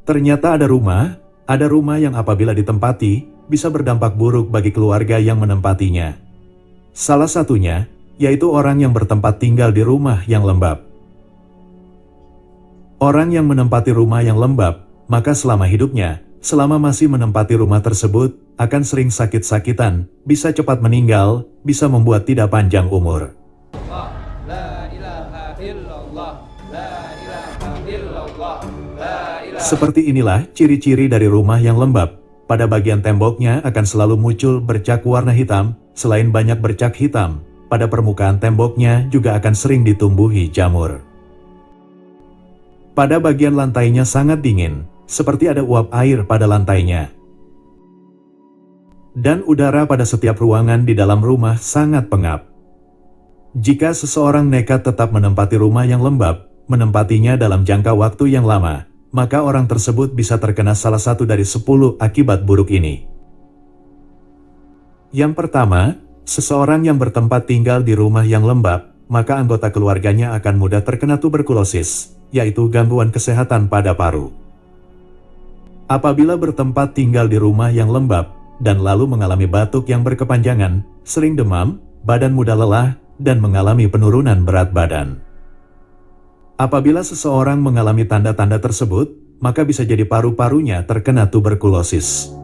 Ternyata ada rumah yang apabila ditempati, bisa berdampak buruk bagi keluarga yang menempatinya. Salah satunya, yaitu orang yang bertempat tinggal di rumah yang lembab. Orang yang menempati rumah yang lembab, maka selama hidupnya, selama masih menempati rumah tersebut, akan sering sakit-sakitan, bisa cepat meninggal, bisa membuat tidak panjang umur. Seperti inilah ciri-ciri dari rumah yang lembab. Pada bagian temboknya akan selalu muncul bercak warna hitam. Selain banyak bercak hitam, pada permukaan temboknya juga akan sering ditumbuhi jamur. Pada bagian lantainya sangat dingin, seperti ada uap air pada lantainya. Dan udara pada setiap ruangan di dalam rumah sangat pengap. Jika seseorang nekat tetap menempati rumah yang lembab, menempatinya dalam jangka waktu yang lama, maka orang tersebut bisa terkena salah satu dari 10 akibat buruk ini. Yang pertama, seseorang yang bertempat tinggal di rumah yang lembab, maka anggota keluarganya akan mudah terkena tuberkulosis, yaitu gangguan kesehatan pada paru. Apabila bertempat tinggal di rumah yang lembab, dan lalu mengalami batuk yang berkepanjangan, sering demam, badan mudah lelah, dan mengalami penurunan berat badan. Apabila seseorang mengalami tanda-tanda tersebut, maka bisa jadi paru-parunya terkena tuberkulosis.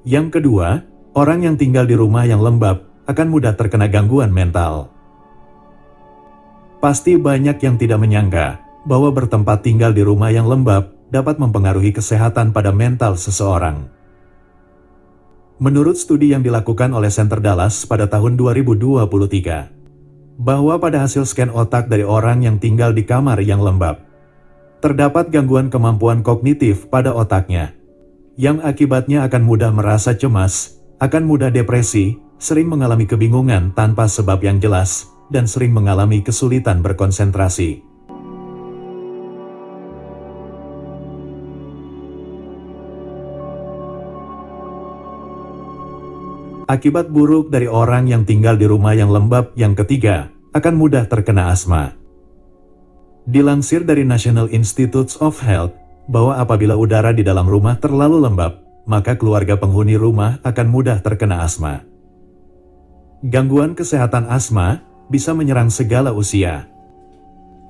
Yang kedua, orang yang tinggal di rumah yang lembab akan mudah terkena gangguan mental. Pasti banyak yang tidak menyangka bahwa bertempat tinggal di rumah yang lembab dapat mempengaruhi kesehatan pada mental seseorang. Menurut studi yang dilakukan oleh Center Dallas pada tahun 2023, bahwa pada hasil scan otak dari orang yang tinggal di kamar yang lembab, terdapat gangguan kemampuan kognitif pada otaknya, yang akibatnya akan mudah merasa cemas, akan mudah depresi, sering mengalami kebingungan tanpa sebab yang jelas, dan sering mengalami kesulitan berkonsentrasi. Akibat buruk dari orang yang tinggal di rumah yang lembab yang ketiga, akan mudah terkena asma. Dilansir dari National Institutes of Health, bahwa apabila udara di dalam rumah terlalu lembab, maka keluarga penghuni rumah akan mudah terkena asma. Gangguan kesehatan asma bisa menyerang segala usia.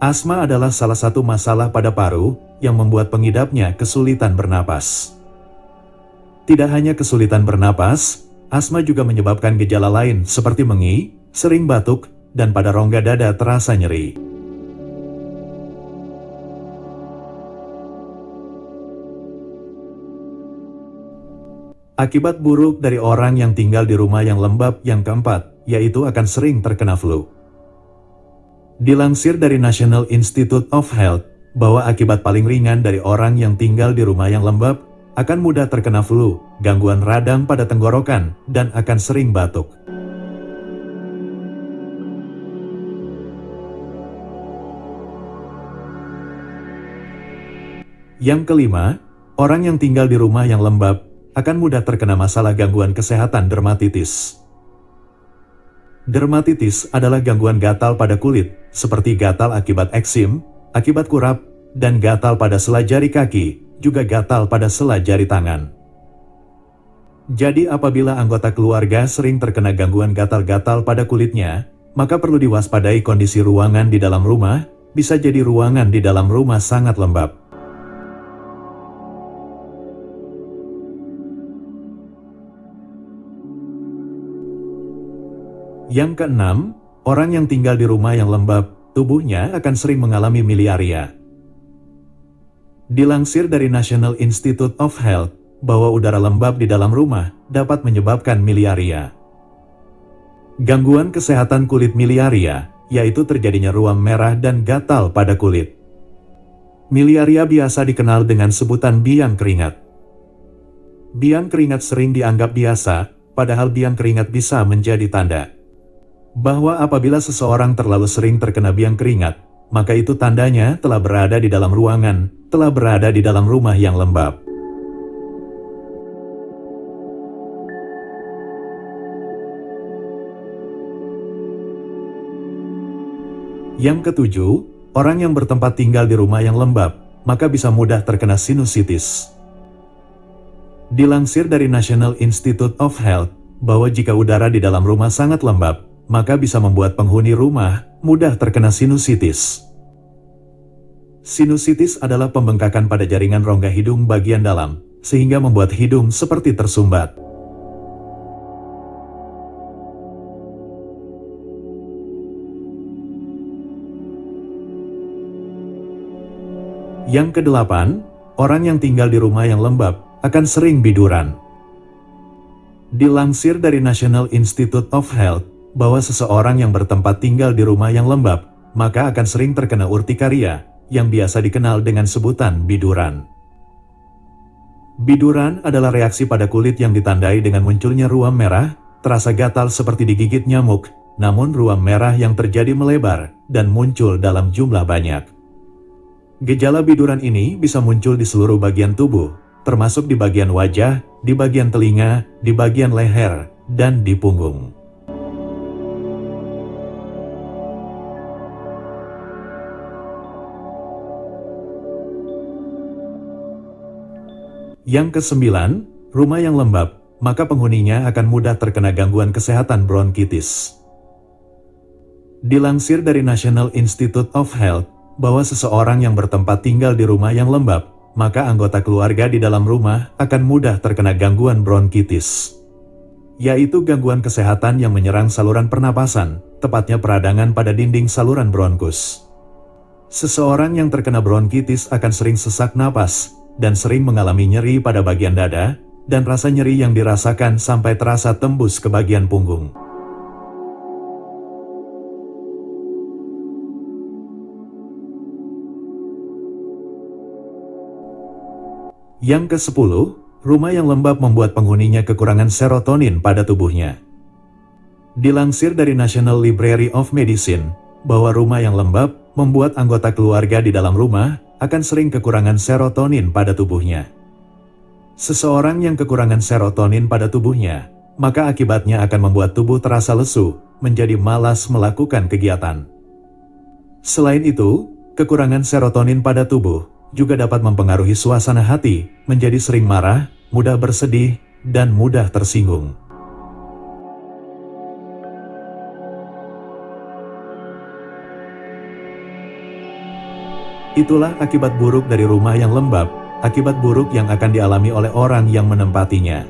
Asma adalah salah satu masalah pada paru yang membuat pengidapnya kesulitan bernapas. Tidak hanya kesulitan bernapas, asma juga menyebabkan gejala lain seperti mengi, sering batuk, dan pada rongga dada terasa nyeri. Akibat buruk dari orang yang tinggal di rumah yang lembab yang keempat, yaitu akan sering terkena flu. Dilansir dari National Institute of Health, bahwa akibat paling ringan dari orang yang tinggal di rumah yang lembab, akan mudah terkena flu, gangguan radang pada tenggorokan, dan akan sering batuk. Yang kelima, orang yang tinggal di rumah yang lembab akan mudah terkena masalah gangguan kesehatan dermatitis. Dermatitis adalah gangguan gatal pada kulit, seperti gatal akibat eksim, akibat kurap, dan gatal pada sela jari kaki, juga gatal pada sela jari tangan. Jadi apabila anggota keluarga sering terkena gangguan gatal-gatal pada kulitnya, maka perlu diwaspadai kondisi ruangan di dalam rumah, bisa jadi ruangan di dalam rumah sangat lembab. Yang keenam, orang yang tinggal di rumah yang lembab, tubuhnya akan sering mengalami miliaria. Dilansir dari National Institute of Health, bahwa udara lembab di dalam rumah dapat menyebabkan miliaria. Gangguan kesehatan kulit miliaria, yaitu terjadinya ruam merah dan gatal pada kulit. Miliaria biasa dikenal dengan sebutan biang keringat. Biang keringat sering dianggap biasa, padahal biang keringat bisa menjadi tanda. Bahwa apabila seseorang terlalu sering terkena biang keringat, maka itu tandanya telah berada di dalam ruangan, telah berada di dalam rumah yang lembab. Yang ketujuh, orang yang bertempat tinggal di rumah yang lembab, maka bisa mudah terkena sinusitis. Dilansir dari National Institute of Health, bahwa jika udara di dalam rumah sangat lembab, maka bisa membuat penghuni rumah mudah terkena sinusitis. Sinusitis adalah pembengkakan pada jaringan rongga hidung bagian dalam, sehingga membuat hidung seperti tersumbat. Yang kedelapan, orang yang tinggal di rumah yang lembab akan sering biduran. Dilansir dari National Institute of Health, bahwa seseorang yang bertempat tinggal di rumah yang lembab, maka akan sering terkena urtikaria, yang biasa dikenal dengan sebutan biduran. Biduran adalah reaksi pada kulit yang ditandai dengan munculnya ruam merah, terasa gatal seperti digigit nyamuk, namun ruam merah yang terjadi melebar dan muncul dalam jumlah banyak. Gejala biduran ini bisa muncul di seluruh bagian tubuh, termasuk di bagian wajah, di bagian telinga, di bagian leher, dan di punggung. Yang kesembilan, rumah yang lembab, maka penghuninya akan mudah terkena gangguan kesehatan bronkitis. Dilansir dari National Institute of Health, bahwa seseorang yang bertempat tinggal di rumah yang lembab, maka anggota keluarga di dalam rumah akan mudah terkena gangguan bronkitis, yaitu gangguan kesehatan yang menyerang saluran pernapasan, tepatnya peradangan pada dinding saluran bronkus. Seseorang yang terkena bronkitis akan sering sesak napas, dan sering mengalami nyeri pada bagian dada, dan rasa nyeri yang dirasakan sampai terasa tembus ke bagian punggung. Yang ke-10, rumah yang lembab membuat penghuninya kekurangan serotonin pada tubuhnya. Dilansir dari National Library of Medicine, bahwa rumah yang lembab membuat anggota keluarga di dalam rumah akan sering kekurangan serotonin pada tubuhnya. Seseorang yang kekurangan serotonin pada tubuhnya, maka akibatnya akan membuat tubuh terasa lesu, menjadi malas melakukan kegiatan. Selain itu, kekurangan serotonin pada tubuh juga dapat mempengaruhi suasana hati, menjadi sering marah, mudah bersedih, dan mudah tersinggung. Itulah akibat buruk dari rumah yang lembab, akibat buruk yang akan dialami oleh orang yang menempatinya.